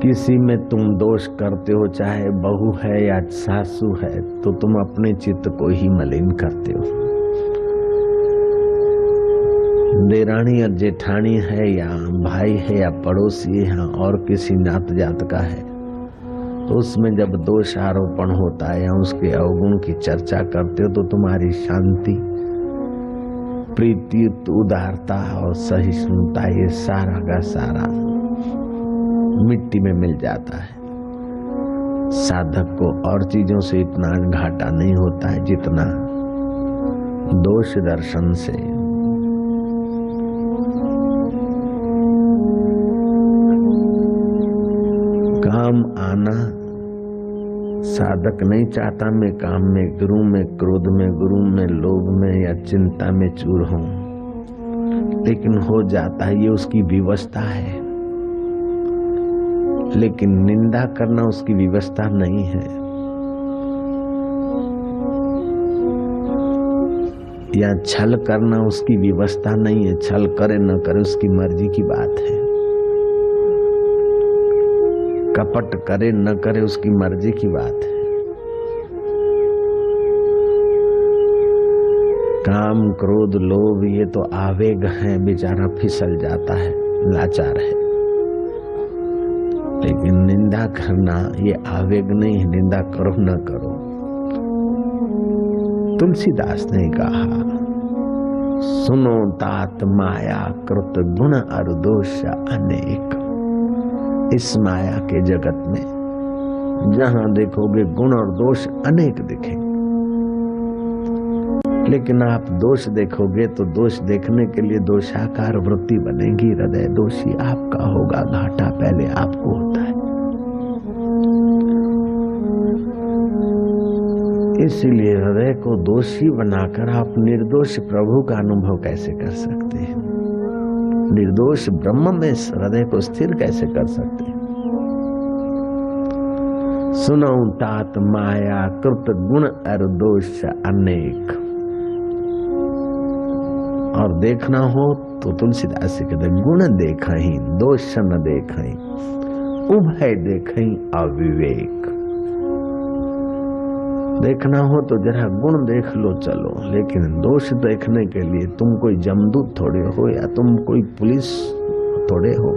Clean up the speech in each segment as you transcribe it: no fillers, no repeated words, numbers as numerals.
किसी में तुम दोष करते हो, चाहे बहू है या सासू है, तो तुम अपने चित्त को ही मलिन करते हो। देरानी या जेठानी है या भाई है या पड़ोसी है या और किसी नात जात का है, तो उसमें जब दोष आरोपण होता है या उसके अवगुण की चर्चा करते हो, तो तुम्हारी शांति, प्रीति, उदारता और सहिष्णुता ये सारा का सारा मिट्टी में मिल जाता है। साधक को और चीजों से इतना घाटा नहीं होता है जितना दोष दर्शन से। काम आना साधक नहीं चाहता मैं काम में, गुरु में, क्रोध में, गुरु में, लोभ में या चिंता में चूर हूं, लेकिन हो जाता है, ये उसकी विवशता है। लेकिन निंदा करना उसकी व्यवस्था नहीं है, या छल करना उसकी व्यवस्था नहीं है। छल करे न करे उसकी मर्जी की बात है। कपट करे न करे उसकी मर्जी की बात है। काम, क्रोध, लोभ ये तो आवेग है, बेचारा फिसल जाता है, लाचार है। लेकिन निंदा करना ये आवेग नहीं है। निंदा करो न करो। तुलसीदास ने कहा, सुनो तात माया कृत गुण और दोष अनेक। इस माया के जगत में जहां देखोगे गुण और दोष अनेक दिखेंगे, लेकिन आप दोष देखोगे तो दोष देखने के लिए दोषाकार वृत्ति बनेगी। हृदय दोषी आपका होगा, घाटा पहले आपको होता है। इसीलिए हृदय को दोषी बनाकर आप निर्दोष प्रभु का अनुभव कैसे कर सकते हैं? निर्दोष ब्रह्म में हृदय को स्थिर कैसे कर सकते हैं? सुनो तात माया कृत गुण और दोष अनेक। और देखना हो तो तुलसीदास कहते गुण देखहि दोष न देखहि, उभय देखहि अविवेक। देखना हो तो जरा गुण देख लो चलो, लेकिन दोष देखने के लिए तुम कोई जमदूत थोड़े हो, या तुम कोई पुलिस थोड़े हो,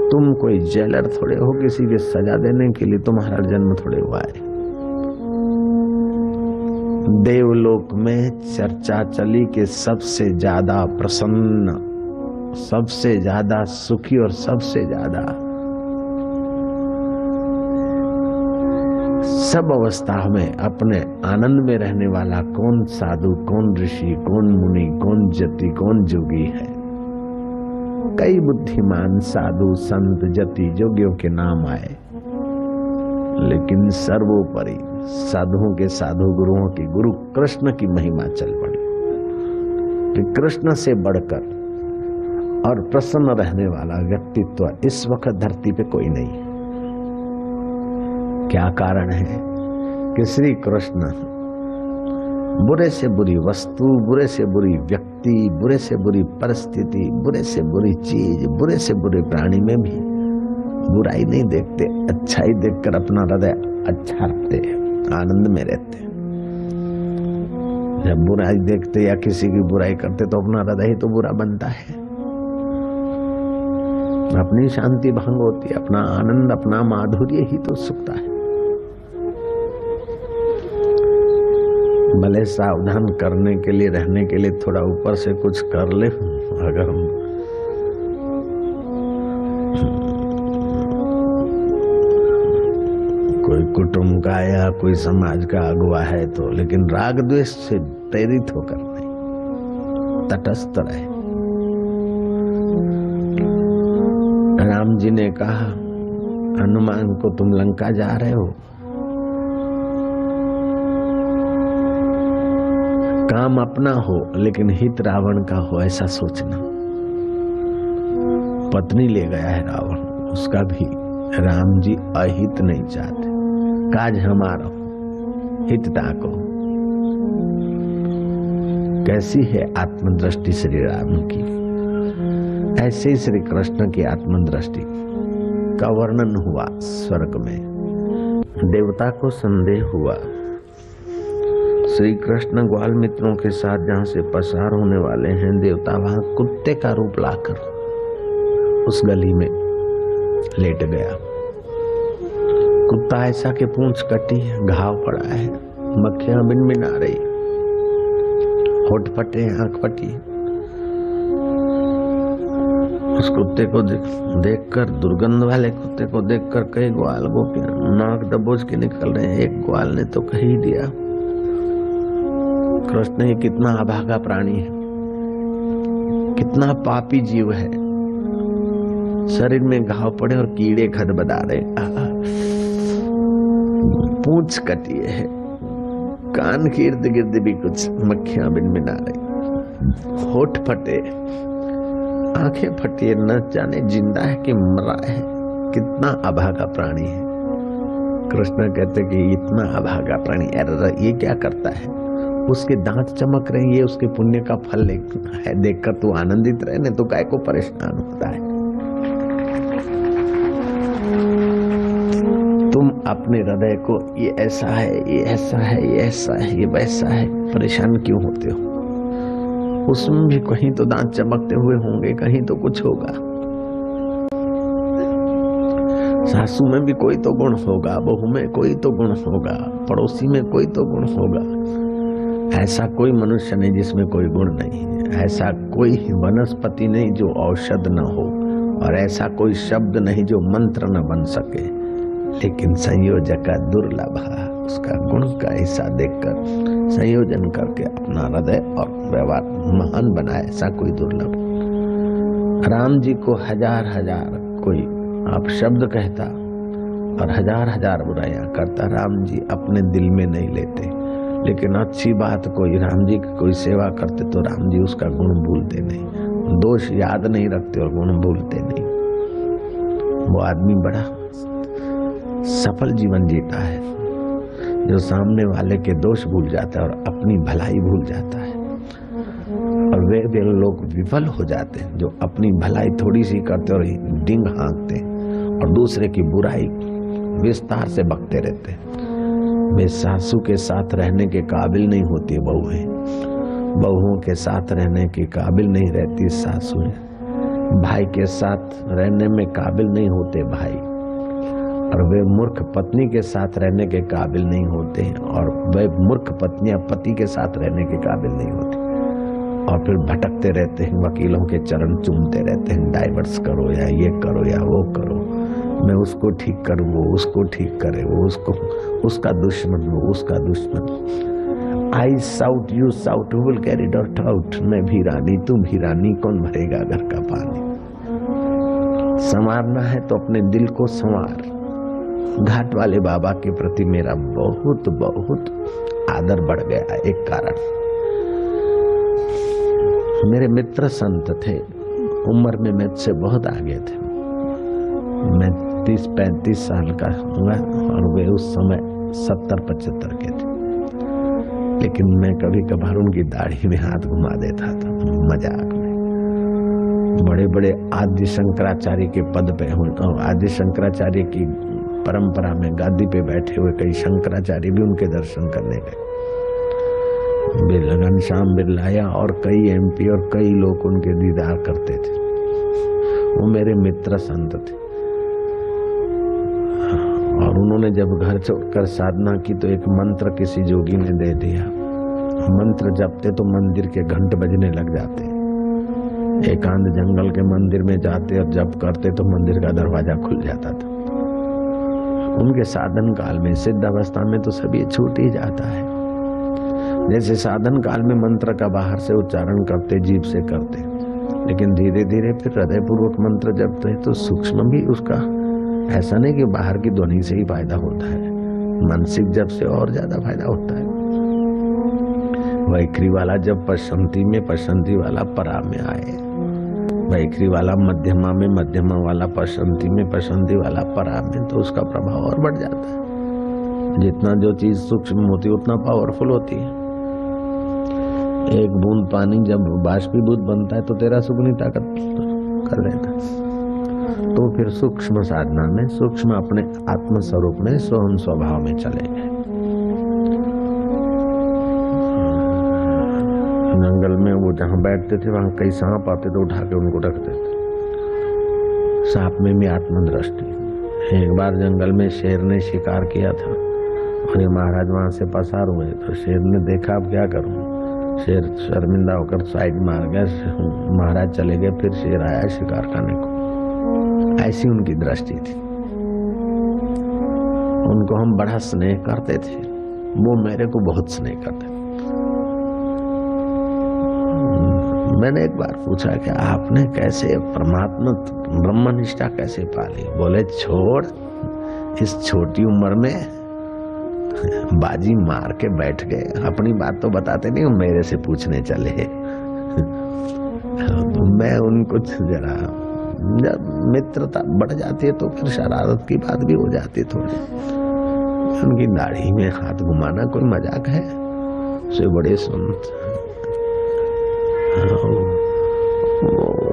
तुम कोई जेलर थोड़े हो, किसी के सजा देने के लिए तुम्हारा जन्म थोड़े हुआ है। देवलोक में चर्चा चली कि सबसे ज्यादा प्रसन्न, सबसे ज्यादा सुखी और सबसे ज्यादा सब अवस्था में अपने आनंद में रहने वाला कौन साधु, कौन ऋषि, कौन मुनि, कौन जति, कौन जोगी है? कई बुद्धिमान साधु, संत, जति, जोगियों के नाम आए, लेकिन सर्वोपरि साधुओं के साधु, गुरुओं की गुरु कृष्ण की महिमा चल पड़ी कि कृष्ण से बढ़कर और प्रसन्न रहने वाला व्यक्तित्व इस वक्त धरती पे कोई नहीं है। क्या कारण है कि श्री कृष्ण बुरे से बुरी वस्तु, बुरे से बुरी व्यक्ति, बुरे से बुरी परिस्थिति, बुरे से बुरी चीज, बुरे से बुरे प्राणी में भी बुराई नहीं देखते, अच्छाई देखकर अपना हृदय अच्छा रखते, आनंद में रहते। जब बुराई देखते या किसी की बुराई करते तो अपना हृदय ही तो बुरा बनता है, अपनी शांति भंग होती है, अपना आनंद, अपना माधुर्य ही तो सुखता है। भले सावधान करने के लिए, रहने के लिए थोड़ा ऊपर से कुछ कर ले, अगर हम कोई कुटुंब का या कोई समाज का अगुवा है तो, लेकिन राग द्वेष से प्रेरित होकर नहीं, तटस्थ रहे। राम जी ने कहा हनुमान को, तुम लंका जा रहे हो, काम अपना हो लेकिन हित रावण का हो, ऐसा सोचना। पत्नी ले गया है रावण, उसका भी राम जी अहित नहीं चाहते, काज हमारा हितता को। कैसी है आत्मदृष्टि श्री राम की, ऐसे ही श्री कृष्ण की आत्मदृष्टि। का वर्णन हुआ। स्वर्ग में देवता को संदेह हुआ, श्री कृष्ण ग्वाल मित्रों के साथ जहां से पसार होने वाले हैं, देवता वहां कुत्ते का रूप लाकर उस गली में लेट गया। कुत्ता ऐसा कि पूंछ कटी, घाव पड़ा है, मक्खियां बिनबिना रही, होठ फटे, आंख फटी। उस कुत्ते को देखकर, दुर्गंध वाले कुत्ते को देखकर कई ग्वाल गोपियां नाक दबोच के निकल रहे हैं। एक ग्वाल ने तो कह ही दिया, कृष्ण ये कितना अभागा प्राणी है, कितना पापी जीव है, शरीर में घाव पड़े और कीड़े खदबदा रहे, पूंछ कटी है, कान के इर्द गिर्द भी कुछ मक्खियां बिनबिना रही, होठ फटे, आंखें फटी है, न जाने जिंदा है कि मरा है, कितना अभागा प्राणी है। कृष्ण कहते कि इतना अभागा प्राणी, अरे ये क्या करता है, उसके दांत चमक रहे हैं, ये उसके पुण्य का फल है, देखकर तू आनंदित रहे, नहीं तो काय को परेशान होता है। तुम अपने हृदय को ये ऐसा है, ये ऐसा है, ये ऐसा है, ये वैसा है, परेशान क्यों होते हो? उसमें भी कहीं तो दांत चमकते हुए होंगे, कहीं तो कुछ होगा। सासू में भी कोई तो गुण होगा, बहू में कोई तो गुण होगा, पड़ोसी में कोई तो गुण होगा। ऐसा कोई मनुष्य नहीं जिसमें कोई गुण नहीं, ऐसा कोई वनस्पति नहीं जो औषध न हो, और ऐसा कोई शब्द नहीं जो मंत्र न बन सके। लेकिन संयोजक दुर्लभ, उसका गुण का हिस्सा देखकर संयोजन करके अपना हृदय और व्यवहार महान बनाए, ऐसा कोई दुर्लभ। राम जी को हजार हजार कोई आप शब्द कहता और हजार हजार बुराइयां करता, राम जी अपने दिल में नहीं लेते। लेकिन अच्छी बात कोई राम जी की कोई सेवा करते तो राम जी उसका गुण भूलते नहीं, दोष याद नहीं रखते और गुण भूलते नहीं। वो आदमी बड़ा सफल जीवन जीता है जो सामने वाले के दोष भूल जाता है और अपनी भलाई भूल जाता है। और वे लोग विफल हो जाते हैं जो अपनी भलाई थोड़ी सी करते और डिंग हाँकते और दूसरे की बुराई विस्तार से बकते रहते हैं। वे सासू के साथ रहने के काबिल नहीं होती बहुएं, बहुओं के साथ रहने के काबिल नहीं रहती सासुएं, भाई के साथ रहने में काबिल नहीं होते भाई, और वे मूर्ख पत्नी के साथ रहने के काबिल नहीं होते हैं, और वे मूर्ख पत्नियां पति के साथ रहने के काबिल नहीं होती, और फिर भटकते रहते हैं, वकीलों के चरण चूमते रहते हैं, डाइवर्स करो या ये करो या वो करो, मैं उसको ठीक करूँ, वो उसको ठीक करे, वो उसको, उसका दुश्मन, वो उसका दुश्मन। I shout you shout, will carry it out. मैं भी रानी तुम भी रानी, कौन भरेगा घर का पानी। संवारना है तो अपने दिल को संवार। घाट वाले बाबा के प्रति मेरा बहुत बहुत आदर बढ़ गया। एक कारण, मेरे मित्र संत थे, उम्र में मुझसे बहुत आगे थे। मैं 30-35 साल का हुआ और वे उस समय 70-75 के थे। लेकिन मैं कभी कभार उनकी दाढ़ी में हाथ घुमा देता था मजाक में। बड़े बड़े आदि शंकराचार्य के पद पे हूँ, आदि शंकराचार्य की परंपरा में गादी पे बैठे हुए कई शंकराचार्य भी उनके दर्शन करने गए। घनश्याम बिरलाया और कई एमपी और कई लोग उनके दीदार करते थे। वो मेरे मित्र संत थे। और उन्होंने जब घर छोड़कर साधना की तो एक मंत्र किसी जोगी ने दे दिया। मंत्र जपते तो मंदिर के घंट बजने लग जाते। एकांत जंगल के मंदिर में जाते और जप करते तो मंदिर का दरवाजा खुल जाता था। उनके साधन काल में, सिद्ध अवस्था में तो सभी छूट ही जाता है। जैसे साधन काल में मंत्र का बाहर से उच्चारण करते, जीभ से करते, लेकिन धीरे धीरे फिर हृदय पूर्वक मंत्र जपते तो सूक्ष्म भी उसका, ऐसा नहीं कि बाहर की ध्वनि से ही फायदा होता है, मानसिक जप से और ज्यादा फायदा होता है। वैखरी वाला जब पशंती में, पशंती वाला परा में आए, वैखरी वाला मध्यमा में, मध्यमा वाला पशंती में, पशंती वाला परा में, तो उसका प्रभाव और बढ़ जाता है। जितना जो चीज सूक्ष्म होती है उतना पावरफुल होती है। एक बूंद पानी जब बाष्पीभूत बनता है तो 13 सुगुनी ताकत कर देता, तो फिर सूक्ष्म साधना में, सूक्ष्म अपने आत्म स्वरूप में, सोहम स्वभाव में चले गए। जंगल में वो जहाँ बैठते थे वहां कई सांप आते थे, उठा के उनको रखते थे। सांप में भी आत्मदृष्टि। एक बार जंगल में शेर ने शिकार किया था और ये महाराज वहां से पसार हुए, तो शेर ने देखा अब क्या करूं। शेर शर्मिंदा होकर साइड मार गया, महाराज चले गए, फिर शेर आया शिकार करने को। ऐसी उनकी दृष्टि थी। उनको हम बड़ा स्नेह करते थे, वो मेरे को बहुत स्नेह करते थे। मैंने एक बार पूछा कि आपने कैसे परमात्मा ब्रह्मनिष्ठा कैसे पाली? बोले छोड़, इस छोटी उम्र में बाजी मार के बैठ गए। अपनी बात तो बताते नहीं, मेरे से पूछने चले। तो मैं उनको जरा, जब मित्रता बढ़ जाती है तो फिर शरारत की बात भी हो जाती थोड़ी। उनकी दाढ़ी में हाथ घुमाना कोई मजाक है? से बड़े संत,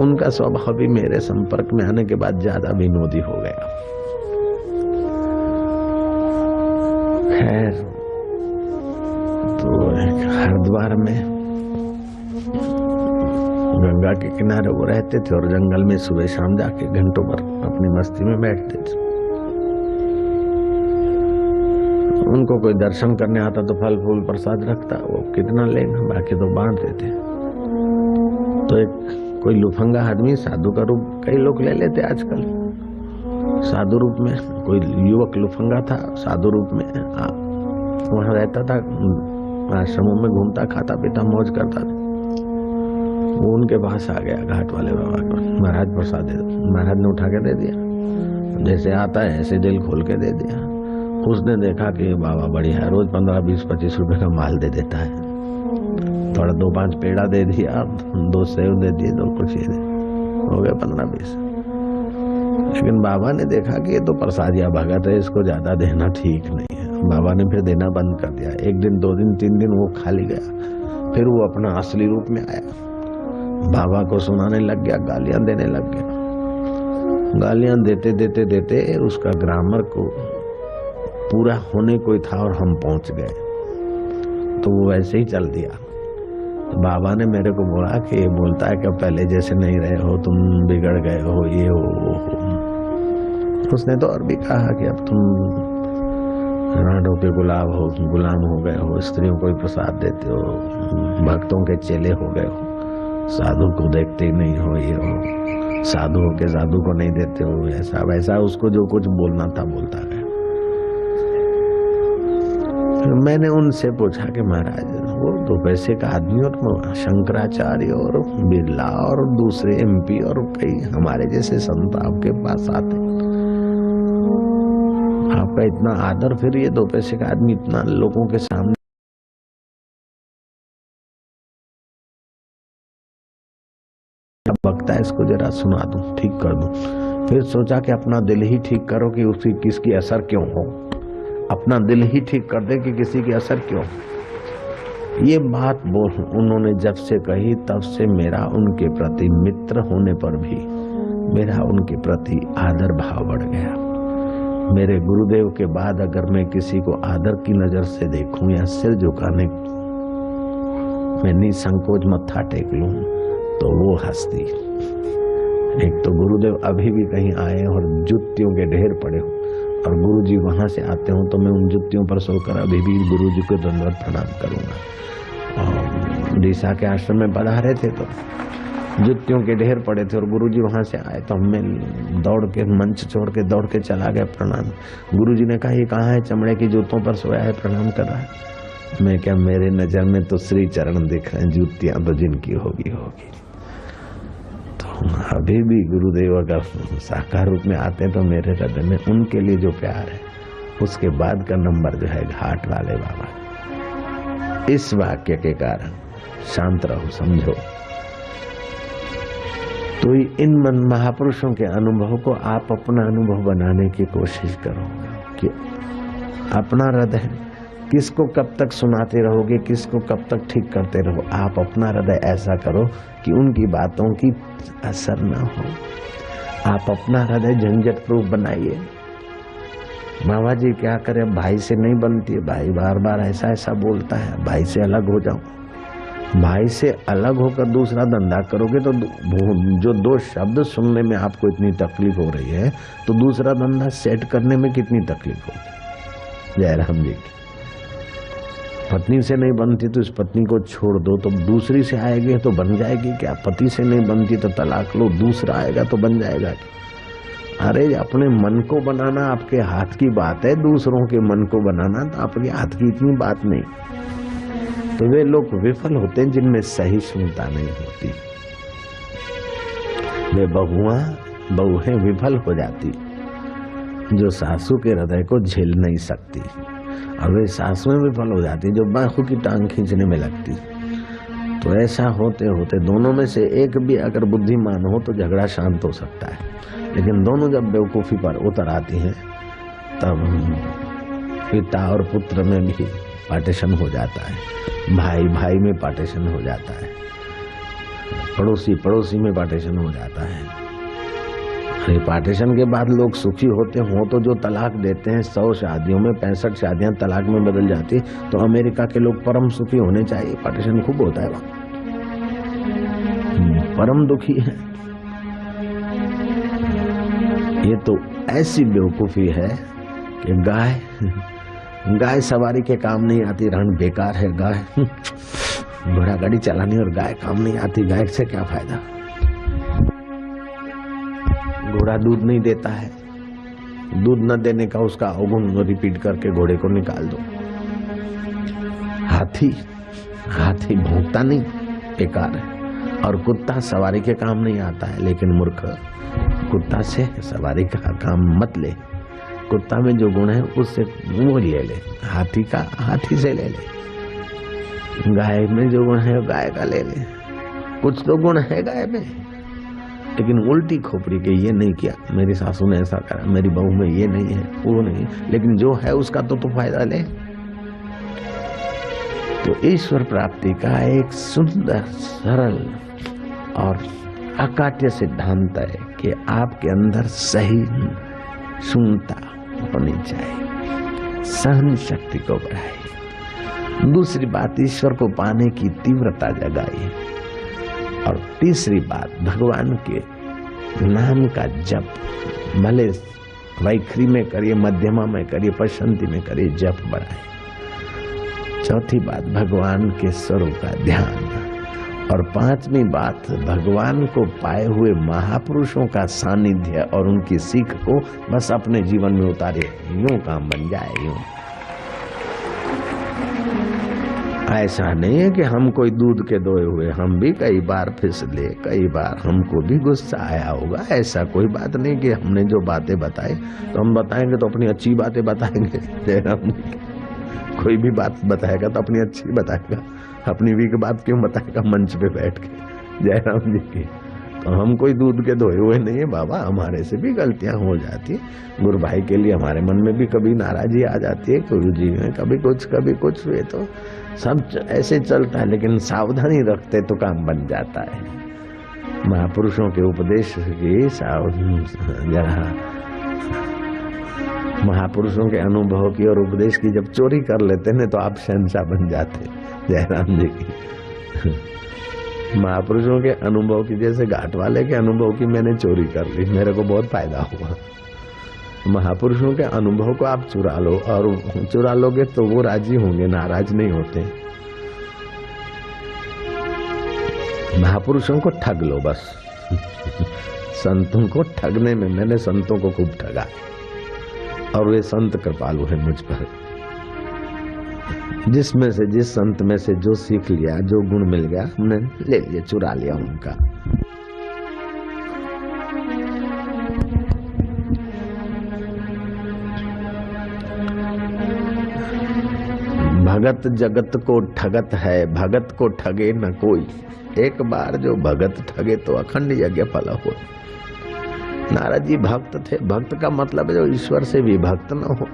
उनका स्वभाव भी मेरे संपर्क में आने के बाद ज्यादा विनोदी हो गया। खैर, तो हरिद्वार में गंगा के किनारे वो रहते थे और जंगल में सुबह शाम जाके घंटों भर अपनी मस्ती में बैठते थे। उनको कोई दर्शन करने आता तो फल फूल प्रसाद रखता, वो कितना लेना, बाकी तो बांटते थे। तो एक कोई लुफंगा आदमी साधु का रूप कई लोग ले लेते आजकल, साधु रूप में। कोई युवक लुफंगा था, साधु रूप में वहां रहता था, आश्रमों में घूमता, खाता पीता मौज करता था। वो उनके पास आ गया घाट वाले बाबा को, महाराज प्रसाद दे दो। महाराज ने उठा के दे दिया, जैसे आता है ऐसे दिल खोल के दे दिया। उसने देखा कि बाबा बढ़िया है, रोज 15, 20, 25 रुपए का माल दे देता है। थोड़ा 2-5 पेड़ा दे दिया, 2 सेव दे दिए, 2 कुछ दे, हो गया 15-20। लेकिन बाबा ने देखा कि ये तो प्रसादिया भगत है, इसको ज्यादा देना ठीक नहीं है। बाबा ने फिर देना बंद कर दिया। 1 दिन, 2 दिन, 3 दिन वो खाली गया। फिर वो अपना असली रूप में आया, बाबा को सुनाने लग गया, गालियां देने लग गया। गालियां देते देते देते उसका ग्रामर को पूरा होने को था और हम पहुंच गए, तो वो वैसे ही चल दिया। तो बाबा ने मेरे को बोला कि ये बोलता है कि पहले जैसे नहीं रहे हो, तुम बिगड़ गए हो, ये हो। उसने तो और भी कहा कि अब तुम राडों के गुलाम हो गए हो, स्त्रियों को प्रसाद देते हो, भक्तों के चेले हो गए हो, साधु को देखते ही नहीं हो, ये हो, साधुओं के साधु को नहीं देते हो, ऐसा वैसा। उसको जो कुछ बोलना था बोलता गया। मैंने उनसे पूछा कि महाराज, वो 2 पैसे का आदमी और शंकराचार्य और बिरला और दूसरे MP और कई हमारे जैसे संत आपके पास आते, आपका इतना आदर, फिर ये 2 पैसे का आदमी इतना लोगों के सामने बकता है, इसको जरा सुना दूं, ठीक कर दूं। फिर सोचा कि अपना दिल ही ठीक करो कि उसकी किसकी असर क्यों हो, अपना दिल ही ठीक कर दे कि किसी की असर क्यों। ये बात उन्होंने जब से कही तब से मेरा उनके प्रति मित्र होने पर भी मेरा उनके प्रति आदर भाव बढ़ गया। मेरे गुरुदेव के बाद अगर मैं किसी को आदर की नजर से देखूं या सिर झुकाने में निसंकोच मत्था टेक लूं तो वो हस्ती। एक तो गुरुदेव अभी भी कहीं आए और जुतियों के ढेर पड़े हो और गुरुजी वहां से आते हो तो मैं उन जुतियों पर सोकर अभी भी गुरुजी को दंडवत प्रणाम करूंगा। और डीसा के आश्रम में पधारे थे तो जुतियों के ढेर पड़े थे और गुरुजी वहां से आए तो मैं दौड़ के मंच छोड़ के दौड़ के चला गया प्रणाम। गुरुजी ने कहा ये कहाँ है, चमड़े की जूतों पर सोया है, प्रणाम कर रहा है। मैं क्या, मेरे नजर में तो श्री चरण दिख रहे हैं, जूतियां तो जिनकी होगी होगी। अभी भी गुरुदेव अगर साकार रूप में आते हैं तो मेरे हृदय में उनके लिए जो प्यार है उसके बाद का नंबर जो है घाट वाले बाबा। इस वाक्य के कारण शांत रहो, समझो। तो इन महापुरुषों के अनुभव को आप अपना अनुभव बनाने की कोशिश करो कि अपना हृदय किसको कब तक सुनाते रहोगे, किसको कब तक ठीक करते रहो। आप अपना हृदय ऐसा करो कि उनकी बातों की असर ना हो। आप अपना हृदय झंझट प्रूफ बनाइए। बाबा जी क्या करे, भाई से नहीं बनती है, भाई बार बार ऐसा ऐसा बोलता है, भाई से अलग हो जाओ। भाई से अलग होकर दूसरा धंधा करोगे तो जो दो शब्द सुनने में आपको इतनी तकलीफ हो रही है, तो दूसरा धंधा सेट करने में कितनी तकलीफ होगी। जयराम जी की पत्नी से नहीं बनती तो इस पत्नी को छोड़ दो, तो दूसरी से आएगी तो बन जाएगी क्या? पति से नहीं बनती तो तलाक लो, दूसरा आएगा तो बन जाएगा क्या? अरे अपने मन को बनाना आपके हाथ की बात है, दूसरों के मन को बनाना तो आपके हाथ की इतनी बात नहीं। तो वे लोग विफल होते हैं जिनमें सहिष्णुता नहीं होती। वे बहुएं विफल हो जाती जो सासू के हृदय को झेल नहीं सकती, और वे सासुएं विफल हो जाती जो बहू की टांग खींचने में लगती। तो ऐसा होते होते दोनों में से एक भी अगर बुद्धिमान हो तो झगड़ा शांत हो सकता है, लेकिन दोनों जब बेवकूफी पर उतर आती हैं तब पिता और पुत्र में भी पार्टीशन हो जाता है, भाई भाई में पार्टीशन हो जाता है, पड़ोसी पड़ोसी में पार्टीशन हो जाता है। अरे पार्टीशन के बाद लोग सुखी होते हो तो जो तलाक देते हैं 100 शादियों में 65 शादियां तलाक में बदल जाती, तो अमेरिका के लोग परम सुखी होने चाहिए। पार्टीशन खूब होता है वहां, परम दुखी है। ये तो ऐसी बेवकूफी है कि गाय सवारी के काम नहीं आती, रण बेकार है। गाय घोड़ा गाड़ी चलानी और गाय काम नहीं आती, गाय से क्या फायदा? घोड़ा दूध नहीं देता है, दूध न देने का उसका अवगुण रिपीट करके घोड़े को निकाल दो। हाथी भौंकता नहीं, बेकार है। और कुत्ता सवारी के काम नहीं आता है, लेकिन मूर्ख कुत्ता से सवारी का काम मत ले। कुत्ता में जो गुण है उससे वो ले ले, हाथी से ले ले। गाय में जो गुण है गाय का ले ले। कुछ तो गुण है गाय में, लेकिन उल्टी खोपड़ी के ये नहीं किया, मेरी सासू ने ऐसा करा, मेरी बहू में ये नहीं है, वो नहीं, लेकिन जो है उसका तो फायदा ले। तो ईश्वर प्राप्ति का एक सुंदर सरल और अकाट्य सिद्धांत है कि आपके अंदर सही शून्यता होनी चाहिए, सहन शक्ति को बढ़ाइए। दूसरी बात, ईश्वर को पाने की तीव्रता जगाइए। और तीसरी बात, भगवान के नाम का जप भले वैखरी में करिए, मध्यमा में करिए, पशंति में करिए, जप बढ़ाए। चौथी बात, भगवान के स्वरूप का ध्यान। और पांचवी बात, भगवान को पाए हुए महापुरुषों का सानिध्य और उनकी सीख को बस अपने जीवन में उतारे, यूं काम बन जाए। यूं ऐसा नहीं है कि हम कोई दूध के दोए हुए, हम भी कई बार फिसले, कई बार हमको भी गुस्सा आया होगा। ऐसा कोई बात नहीं कि हमने जो बातें बताई तो हम बताएंगे तो अपनी अच्छी बातें बताएंगे। जयराम, कोई भी बात बताएगा तो अपनी अच्छी बताएगा, अपनी वीक बात क्यों बताएगा मंच पे बैठ के? जयराम जी की तो हम कोई दूध के धोए हुए नहीं है बाबा, हमारे से भी गलतियां हो जाती है। गुरु भाई के लिए हमारे मन में भी कभी नाराजी आ जाती है, गुरु जी में कभी कुछ हुए, तो सब ऐसे चलता है, लेकिन सावधानी रखते तो काम बन जाता है। महापुरुषों के उपदेश की जरा महापुरुषों के अनुभव की और उपदेश की जब चोरी कर लेते हैं तो आप शहंशाह बन जाते। जयराम जी की महापुरुषों के अनुभव की, जैसे घाट वाले के अनुभव की मैंने चोरी कर ली, मेरे को बहुत फायदा हुआ। महापुरुषों के अनुभव को आप चुरा लो, और चुरा लोगे तो वो राजी होंगे, नाराज नहीं होते। महापुरुषों को ठग लो बस। संतों को ठगने में मैंने संतों को खूब ठगा, और वे संत कृपालु है मुझ पर। जिसमें से जिस संत में से जो सीख लिया, जो गुण मिल गया, हमने ले लिया, चुरा लिया उनका। भगत जगत को ठगत है, भगत को ठगे न कोई। एक बार जो भगत ठगे तो अखंड यज्ञ फल हो। नारद जी भक्त थे, भक्त का मतलब है जो ईश्वर से विभक्त न हो।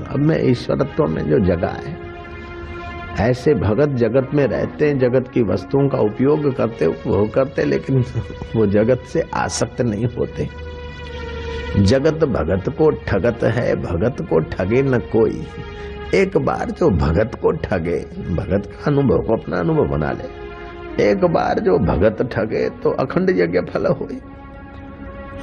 अब मैं ईश्वरत्व में जो जगा है, ऐसे भगत जगत में रहते हैं, जगत की वस्तुओं का उपयोग करते, उपभोग करते, लेकिन वो जगत से आसक्त नहीं होते। जगत भगत को ठगत है, भगत को ठगे न कोई। एक बार जो भगत को ठगे, भगत का अनुभव को अपना अनुभव बना ले। एक बार जो भगत ठगे तो अखंड यज्ञ फल होई।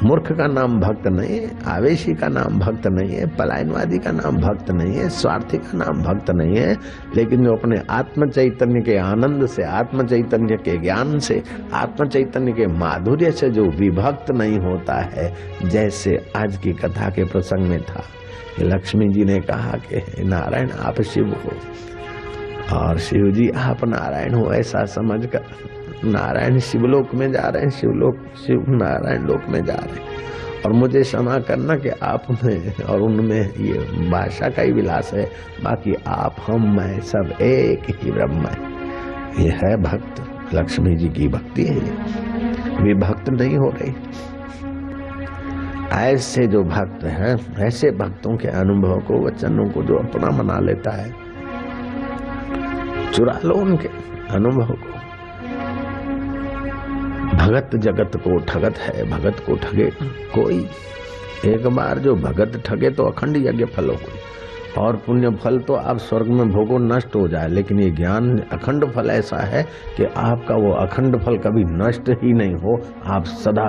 मूर्ख का नाम भक्त नहीं है, आवेशी का नाम भक्त नहीं है, पलायनवादी का नाम भक्त नहीं है, स्वार्थी का नाम भक्त नहीं है। लेकिन जो अपने आत्म चैतन्य के आनंद से, आत्म चैतन्य के ज्ञान से, आत्म चैतन्य के माधुर्य से जो विभक्त नहीं होता है, जैसे आज की कथा के प्रसंग में था कि लक्ष्मी जी ने कहा कि नारायण आप शिव हो और शिव जी आप नारायण हो, ऐसा समझकर नारायण शिवलोक में जा रहे हैं, शिव नारायण लोक में जा रहे हैं। और मुझे क्षमा करना कि आप में और उनमें ये भाषा का ही विलास है, बाकी आप हम मैं सब एक ही ब्रह्म है। ये है भक्त, लक्ष्मी जी की भक्ति है। ये विभक्त नहीं हो रही। ऐसे जो भक्त हैं, ऐसे भक्तों के अनुभव को, वचनों को जो अपना बना लेता है, चुरा लो उनके अनुभव को। भगत जगत को ठगत है, भगत को ठगे कोई। एक बार जो भगत ठगे तो अखंड यज्ञ फल हो, और पुण्य फल तो आप स्वर्ग में भोगो नष्ट हो जाए। लेकिन ये ज्ञान अखंड फल ऐसा है कि आपका वो अखंड फल कभी नष्ट ही नहीं हो। आप सदा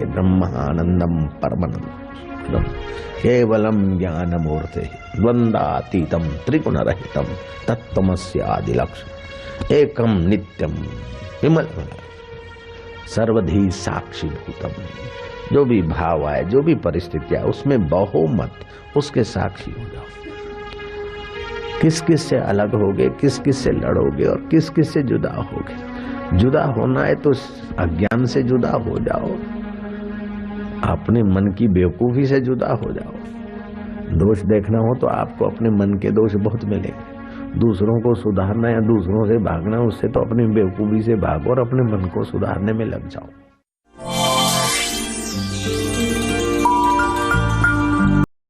ब्रह्मानंदम परमानंदम केवलम ज्ञानमूर्ति द्वंद्वातीतम त्रिगुण रहितम तत्त्वमस्य आदि लक्ष्य एकम नित्यम विमल सर्वधी साक्षी भूतम। जो भी भाव आए, जो भी परिस्थिति आए, उसमें बहो मत, उसके साक्षी हो जाओ। किस किस से अलग होगे, किस किस से लड़ोगे और किस किस से जुदा होगे। जुदा होना है तो अज्ञान से जुदा हो जाओ, अपने मन की बेवकूफी से जुदा हो जाओ। दोष देखना हो तो आपको अपने मन के दोष बहुत मिलेंगे। दूसरों को सुधारना या दूसरों से भागना, उससे तो अपनी बेवकूफी से भागो और अपने मन को सुधारने में लग जाओ।